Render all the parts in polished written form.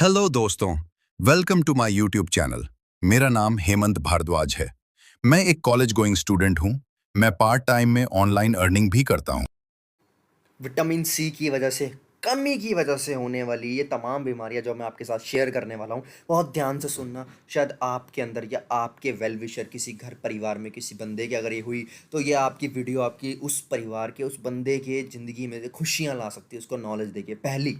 Hello दोस्तों, welcome to my YouTube channel. मेरा नाम हेमंत भारद्वाज है। मैं एक कॉलेज गोइंग स्टूडेंट हूँ। मैं पार्ट टाइम में ऑनलाइन अर्निंग भी करता हूँ। विटामिन सी की वजह से, कमी की वजह से होने वाली ये तमाम बीमारियां जो मैं आपके साथ शेयर करने वाला हूँ, बहुत ध्यान से सुनना। शायद आपके अंदर या आपके वेल विशर किसी घर परिवार में किसी बंदे की अगर ये हुई, तो ये आपकी वीडियो आपकी उस परिवार के उस बंदे के ज़िंदगी में खुशियाँ ला सकती है, उसको नॉलेज देके। पहली,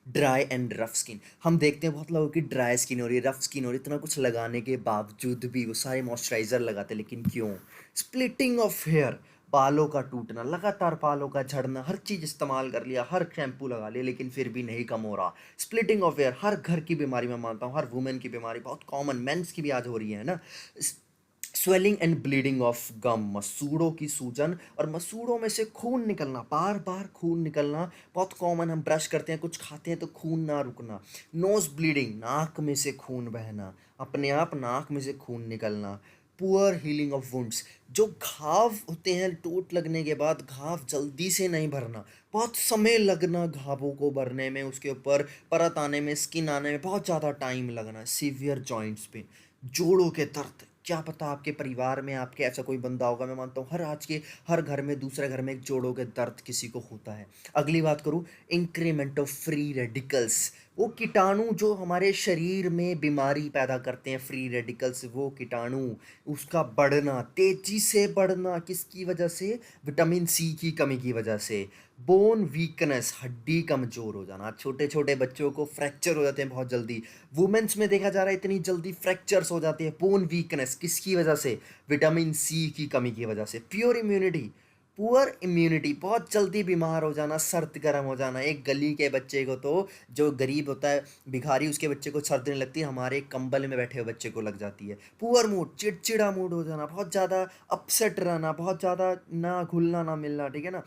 ड्राई एंड रफ स्किन। हम देखते हैं बहुत लोगों की ड्राई स्किन हो रही है, रफ स्किन हो रही है, इतना कुछ लगाने के बावजूद भी वो सारे मॉइस्चराइज़र लगाते हैं, लेकिन क्यों? स्प्लिटिंग ऑफ हेयर, बालों का टूटना, लगातार बालों का झड़ना, हर चीज़ इस्तेमाल कर लिया, हर शैम्पू लगा लिया, लेकिन फिर भी नहीं कम हो रहा। स्प्लिटिंग ऑफ हेयर हर घर की बीमारी मैं मानता हूँ, हर वुमेन की बीमारी बहुत कॉमन, मेंस की भी आज हो रही है ना। Swelling and bleeding of gum, मसूड़ों की सूजन और मसूड़ों में से खून निकलना, बार बार खून निकलना बहुत कॉमन। हम ब्रश करते हैं, कुछ खाते हैं तो खून ना रुकना। नोज ब्लीडिंग, नाक में से खून बहना, अपने आप नाक में से खून निकलना। पुअर हीलिंग ऑफ वुंड्स, जो घाव होते हैं चोट लगने के बाद, घाव जल्दी से नहीं भरना, बहुत समय लगना घावों को भरने में, उसके ऊपर परत आने में, स्किन आने में बहुत ज़्यादा टाइम लगना। सीवियर जॉइंट्स पे, जोड़ों के दर्द, क्या पता आपके परिवार में आपके ऐसा कोई बंदा होगा, मैं मानता हूँ हर आज के हर घर में दूसरे घर में एक जोड़ों के दर्द किसी को होता है। अगली बात करूँ, इंक्रीमेंट ऑफ फ्री रेडिकल्स, वो कीटाणु जो हमारे शरीर में बीमारी पैदा करते हैं, फ्री रेडिकल्स, वो कीटाणु, उसका बढ़ना, तेजी से बढ़ना, किसकी वजह से? विटामिन सी की कमी की वजह से। बोन वीकनेस, हड्डी कमजोर हो जाना, छोटे छोटे बच्चों को फ्रैक्चर हो जाते हैं बहुत जल्दी। वुमेन्स में देखा जा रहा है इतनी जल्दी फ्रैक्चर्स हो जाती है। बोन वीकनेस किसकी वजह से? विटामिन सी की कमी की वजह से। प्योर इम्यूनिटी, पुअर इम्यूनिटी, बहुत जल्दी बीमार हो जाना, सर्द गर्म हो जाना। एक गली के बच्चे को तो, जो गरीब होता है भिखारी, उसके बच्चे को सर्दी नहीं लगती, हमारे कंबल में बैठे हुए बच्चे को लग जाती है। पुअर मूड, चिड़चिड़ा मूड हो जाना, बहुत ज़्यादा अपसेट रहना, बहुत ज़्यादा ना घुलना ना मिलना, ठीक है ना।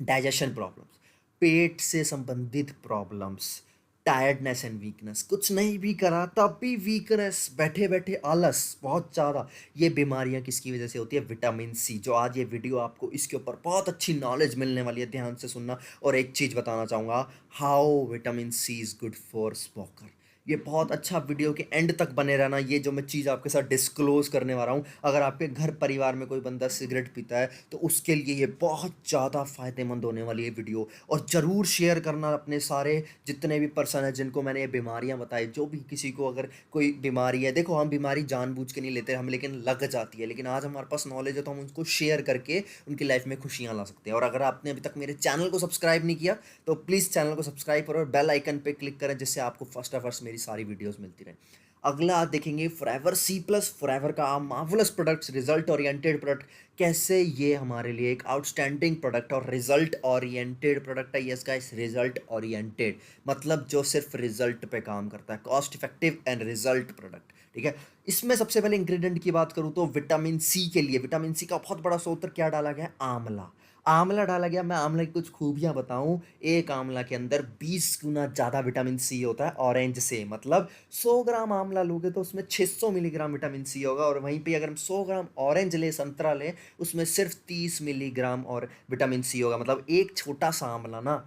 डाइजेशन प्रॉब्लम्स, पेट से संबंधित प्रॉब्लम्स, टायर्डनेस एंड वीकनेस, कुछ नहीं भी करा तब भी वीकनेस, बैठे बैठे आलस बहुत ज़्यादा। ये बीमारियां किसकी वजह से होती है? Vitamin C. जो आज ये वीडियो आपको इसके ऊपर बहुत अच्छी नॉलेज मिलने वाली है, ध्यान से सुनना। और एक चीज़ बताना चाहूँगा, how vitamin C is good for smoker. ये बहुत अच्छा, वीडियो के एंड तक बने रहना। ये जो मैं चीज़ आपके साथ डिस्क्लोज करने वाला हूँ, अगर आपके घर परिवार में कोई बंदा सिगरेट पीता है तो उसके लिए ये बहुत ज़्यादा फ़ायदेमंद होने वाली है वीडियो। और ज़रूर शेयर करना अपने सारे जितने भी पर्सन हैं जिनको मैंने ये बीमारियां बताई। जो भी किसी को अगर कोई बीमारी है, देखो हम बीमारी जानबूझ के नहीं लेते हम, लेकिन लग जाती है, लेकिन आज हमारे पास नॉलेज है तो हम उनको शेयर करके उनकी लाइफ में खुशियां ला सकते हैं। और अगर आपने अभी तक मेरे चैनल को सब्सक्राइब नहीं किया, तो प्लीज़ चैनल को सब्सक्राइब करो और बेल आइकन पे क्लिक करें, जिससे आपको फर्स्ट ऑफ फर्स्ट मेरी सारी वीडियोस मिलती रहे। अगला आज देखेंगे फॉरएवर सी प्लस, फॉरएवर का marvellous products, result oriented product. कैसे ये हमारे लिए एक आउटस्टैंडिंग प्रोडक्ट और रिजल्ट ओरिएंटेड प्रोडक्ट है। यस गाइस, रिजल्ट ओरिएंटेड मतलब जो सिर्फ रिजल्ट पे काम करता है, cost effective and result product, ठीक है। इसमें सबसे पहले इंग्रेडिएंट की बात करूं तो विटामिन सी के लिए, विटामिन सी का बहुत बड़ा स्रोत क्या डाला गया है? आंवला। आंवला डाला गया। मैं आंवला की कुछ खूबियां बताऊं, एक आंवला के अंदर 20 गुना ज़्यादा विटामिन सी होता है ऑरेंज से। मतलब 100 ग्राम आंवला लोगे तो उसमें 600 मिलीग्राम विटामिन सी होगा, और वहीं पे अगर हम 100 ग्राम ऑरेंज ले, संतरा ले, उसमें सिर्फ 30 मिलीग्राम और विटामिन सी होगा। मतलब एक छोटा सा आंवला ना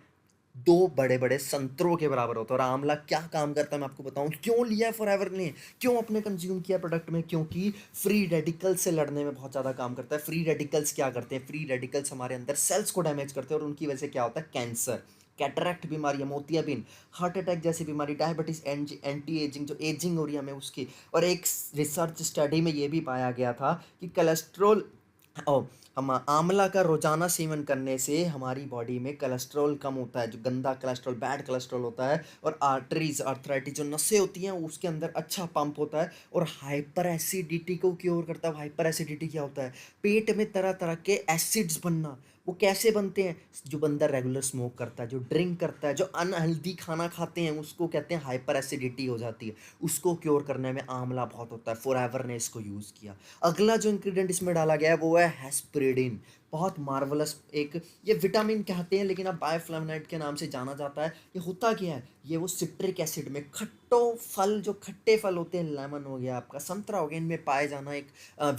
दो बड़े बड़े संतरों के बराबर होता है। और आंवला क्या काम करता है मैं आपको बताऊं, क्यों लिया है फॉरएवर ने, क्यों अपने कंज्यूम किया प्रोडक्ट में? क्योंकि फ्री रेडिकल्स से लड़ने में बहुत ज़्यादा काम करता है। फ्री रेडिकल्स क्या करते हैं? फ्री रेडिकल्स हमारे अंदर सेल्स को डैमेज करते हैं, और उनकी वजह से क्या होता है? कैंसर, कैटरैक्ट बीमारी, मोतियाबिंद, हार्ट अटैक जैसी बीमारी, डायबिटीज, एंटी एजिंग, जो एजिंग हो रही है हमें उसकी। और एक रिसर्च स्टडी में ये भी पाया गया था कि कोलेस्ट्रॉल, ओ, हम आंवला का रोजाना सेवन करने से हमारी बॉडी में कोलेस्ट्रॉल कम होता है, जो गंदा कोलेस्ट्रॉल, बैड कोलेस्ट्रॉल होता है। और आर्टरीज, आर्थराइटिस, जो नसें होती हैं उसके अंदर अच्छा पंप होता है। और हाइपर एसिडिटी को क्योर करता है। हाइपर एसिडिटी क्या होता है? पेट में तरह तरह के एसिड्स बनना। वो कैसे बनते हैं? जो बंदा रेगुलर स्मोक करता है, जो ड्रिंक करता है, जो अनहेल्दी खाना खाते हैं, उसको कहते हैं हाइपर एसिडिटी हो जाती है। उसको क्योर करने में आंवला बहुत होता है। फॉरएवर ने इसको यूज़ किया। अगला जो इंग्रेडिएंट इसमें डाला गया है वो है हेस्पेरिडिन। बहुत मार्वलस एक ये विटामिन कहते हैं, लेकिन अब बायोफ्लेवोनॉइड के नाम से जाना जाता है। ये होता क्या है? ये वो सिट्रिक एसिड में खट्टो फल, जो खट्टे फल होते हैं, लेमन हो गया, आपका संतरा हो गया, इनमें पाए जाना एक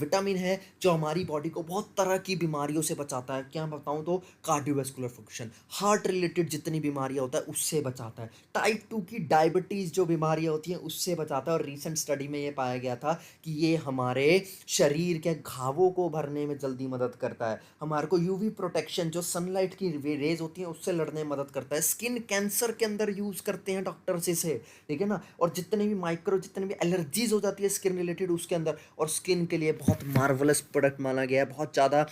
विटामिन है जो हमारी बॉडी को बहुत तरह की बीमारियों से बचाता है। क्या बताऊँ तो कार्डियोवैस्कुलर फंक्शन, हार्ट रिलेटेड जितनी बीमारियाँ होता है उससे बचाता है। टाइप 2 की डायबिटीज़ जो बीमारियाँ होती हैं उससे बचाता है। और रिसेंट स्टडी में ये पाया गया था कि ये हमारे शरीर के घावों को भरने में जल्दी मदद करता है। हमारे को यूवी प्रोटेक्शन, जो सनलाइट की रेज होती हैं उससे लड़ने में मदद करता है। स्किन कैंसर के अंदर यूज़ करते हैं डॉक्टर्स इसे, ठीक है ना। और जितने भी जितने भी एलर्जीज हो जाती है स्किन रिलेटेड उसके अंदर, और स्किन के लिए बहुत मार्वलस प्रोडक्ट माना गया है। बहुत ज़्यादा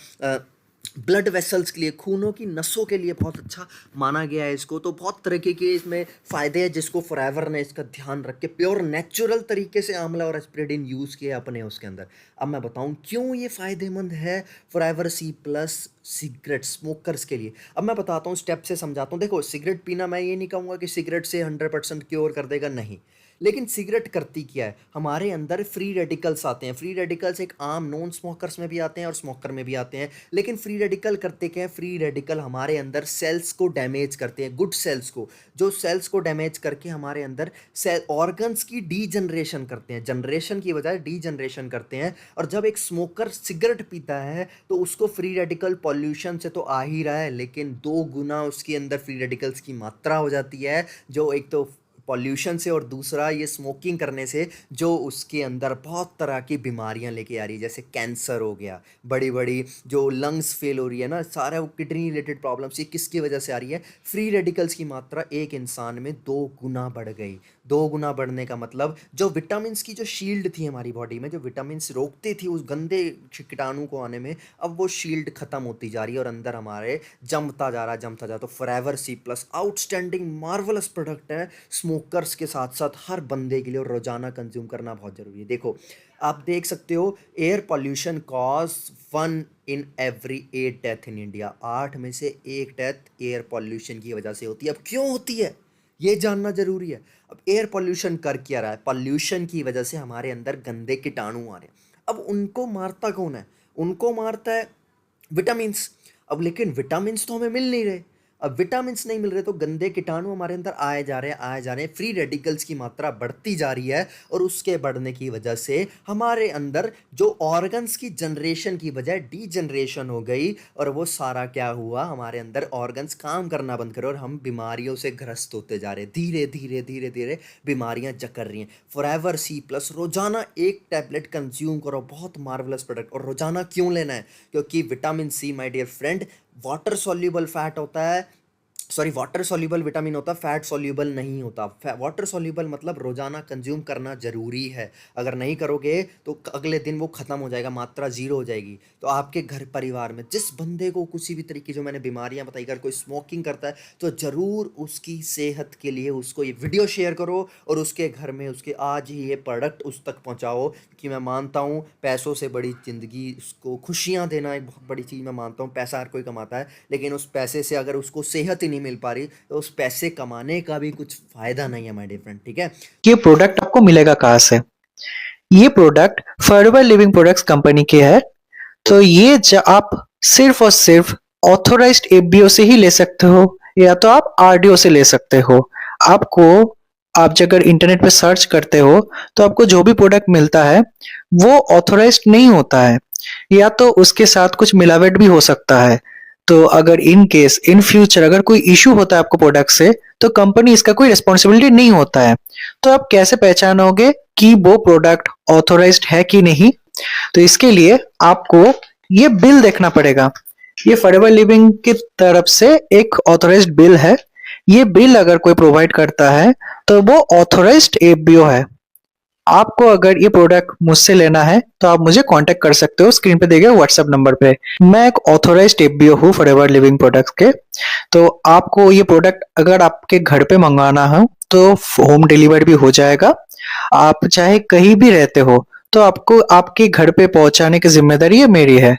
ब्लड वेसल्स के लिए, खूनों की नसों के लिए बहुत अच्छा माना गया है इसको। तो बहुत तरीके के इसमें फ़ायदे हैं जिसको फॉरएवर ने इसका ध्यान रख के प्योर नेचुरल तरीके से आंवला और एस्पिरिन यूज़ किया अपने उसके अंदर। अब मैं बताऊं क्यों ये फ़ायदेमंद है forever C plus cigarette smokers के लिए। अब मैं बताता हूँ, स्टेप से समझाता हूँ। देखो, सिगरेट पीना, मैं ये नहीं कहूँगा कि सिगरेट से 100% क्योर कर देगा, नहीं। लेकिन सिगरेट करती क्या है, हमारे अंदर फ्री रेडिकल्स आते हैं। फ्री रेडिकल्स एक आम नॉन स्मोकर्स में भी आते हैं और स्मोकर में भी आते हैं। लेकिन फ्री रेडिकल करते क्या है, फ्री रेडिकल हमारे अंदर सेल्स को डैमेज करते हैं, गुड सेल्स को, जो सेल्स को डैमेज करके हमारे अंदर सेल ऑर्गन्स की डीजनरेशन करते हैं, जनरेशन की बजाय डीजनरेशन करते हैं। और जब एक स्मोकर सिगरेट पीता है तो उसको फ्री रेडिकल पॉल्यूशन से तो आ ही रहा है, लेकिन 2 गुना उसके अंदर फ्री रेडिकल्स की मात्रा हो जाती है, जो एक तो पॉल्यूशन से और दूसरा ये स्मोकिंग करने से, जो उसके अंदर बहुत तरह की बीमारियां लेके आ रही है, जैसे कैंसर हो गया, बड़ी बड़ी जो लंग्स फेल हो रही है ना, सारा वो किडनी रिलेटेड प्रॉब्लम्स, ये किसकी वजह से आ रही है? फ्री रेडिकल्स की मात्रा एक इंसान में 2 गुना बढ़ गई। 2 गुना बढ़ने का मतलब, जो विटामिन की जो शील्ड थी हमारी बॉडी में, जो विटामिन रोकती थी उस गंदे कीटाणु को आने में, अब वो शील्ड खत्म होती जा रही है और अंदर हमारे जमता जा रहा है, जमता जा। तो forever C plus outstanding marvellous product है स्मोकर्स के साथ साथ हर बंदे के लिए, और रोजाना कंज्यूम करना बहुत ज़रूरी है। देखो, आप देख सकते हो, air pollution cause 1 in every 8 death in India. 8 में से 1 डेथ एयर पॉल्यूशन की वजह से होती है। अब क्यों होती है ये जानना जरूरी है। अब एयर पॉल्यूशन कर क्या रहा है? पॉल्यूशन की वजह से हमारे अंदर गंदे कीटाणु आ रहे हैं। अब उनको मारता कौन है? उनको मारता है विटामिन्स। अब लेकिन विटामिन्स तो हमें मिल नहीं रहे। अब विटामिन्स नहीं मिल रहे तो गंदे कीटाणु हमारे अंदर आए जा रहे हैं, आए जा रहे हैं, फ्री रेडिकल्स की मात्रा बढ़ती जा रही है, और उसके बढ़ने की वजह से हमारे अंदर जो ऑर्गन्स की जनरेशन की बजाय डीजनरेशन हो गई, और वो सारा क्या हुआ, हमारे अंदर ऑर्गन्स काम करना बंद करे और हम बीमारियों से ग्रस्त होते जा रहे हैं। धीरे धीरे धीरे धीरे बीमारियां जकड़ रही हैं। फॉरएवर सी प्लस रोजाना 1 टैबलेट कंज्यूम करो, बहुत मार्वलस प्रोडक्ट। और रोजाना क्यों लेना है? क्योंकि vitamin C my dear friend water soluble fat होता है, सॉरी वाटर सॉल्यूबल विटामिन होता है, फैट सॉल्यूबल नहीं होता। वाटर सॉल्यूबल मतलब रोजाना कंज्यूम करना जरूरी है। अगर नहीं करोगे तो अगले दिन वो खत्म हो जाएगा, मात्रा जीरो हो जाएगी। तो आपके घर परिवार में जिस बंदे को किसी भी तरीके, जो मैंने बीमारियां बताई, अगर कोई स्मोकिंग करता है तो जरूर उसकी सेहत के लिए उसको ये वीडियो शेयर करो, और उसके घर में उसके आज ही ये प्रोडक्ट उस तक पहुंचाओ। कि मैं मानता हूँ पैसों से बड़ी ज़िंदगी, उसको खुशियाँ देना एक बहुत बड़ी चीज़ मैं मानता हूँ। पैसा हर कोई कमाता है, लेकिन उस पैसे से अगर उसको सेहत ही नहीं मिल पा रही तो उस पैसे कमाने का भी कुछ फ़ायदा नहीं है माय डियर फ्रेंड, ठीक है। ये प्रोडक्ट आपको मिलेगा कहाँ से? ये product forever living products company के है। तो ये आप सिर्फ और सिर्फ ऑथोराइज्ड एफबीओ से ही ले सकते हो, या तो आप आरडीओ से ले सकते हो। आपको, आप अगर इंटरनेट पे सर्च करते हो तो आपको जो भी प्रोडक्ट मिलता है वो ऑथोराइज्ड नहीं होता है, या तो उसके साथ कुछ मिलावट भी हो सकता है। तो अगर इन केस इन फ्यूचर अगर कोई इशू होता है आपको प्रोडक्ट से, तो कंपनी इसका कोई रिस्पॉन्सिबिलिटी नहीं होता है। तो आप कैसे पहचानोगे कि वो प्रोडक्ट ऑथोराइज्ड है कि नहीं? तो इसके लिए आपको ये बिल देखना पड़ेगा। ये फॉरएवर लिविंग की तरफ से एक ऑथोराइज्ड बिल है। ये बिल अगर कोई प्रोवाइड करता है तो वो ऑथोराइज्ड एफबीओ है। आपको अगर ये प्रोडक्ट मुझसे लेना है तो आप मुझे कांटेक्ट कर सकते हो स्क्रीन पे दिए गए व्हाट्सएप नंबर पे। मैं एक ऑथोराइज्ड एफबीओ हूँ फॉरएवर लिविंग प्रोडक्ट्स के। तो आपको ये प्रोडक्ट अगर आपके घर पे मंगाना हो तो होम डिलीवर भी हो जाएगा। आप चाहे कहीं भी रहते हो तो आपको आपके घर पे पहुंचाने की जिम्मेदारी ये मेरी है।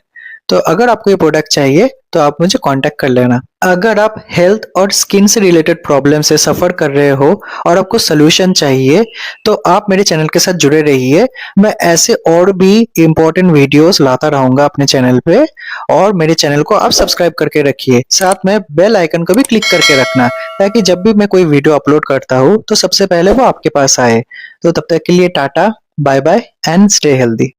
तो अगर आपको ये प्रोडक्ट चाहिए तो आप मुझे कांटेक्ट कर लेना। अगर आप हेल्थ और स्किन से रिलेटेड प्रॉब्लम से सफर कर रहे हो और आपको सोल्यूशन चाहिए तो आप मेरे चैनल के साथ जुड़े रहिए। मैं ऐसे और भी इम्पोर्टेंट वीडियोस लाता रहूंगा अपने चैनल पे, और मेरे चैनल को आप सब्सक्राइब करके रखिए। साथ में बेल आइकन को भी क्लिक करके रखना, ताकि जब भी मैं कोई वीडियो अपलोड करता हूँ तो सबसे पहले वो आपके पास आए। तो तब तक के लिए tata, bye bye and stay healthy.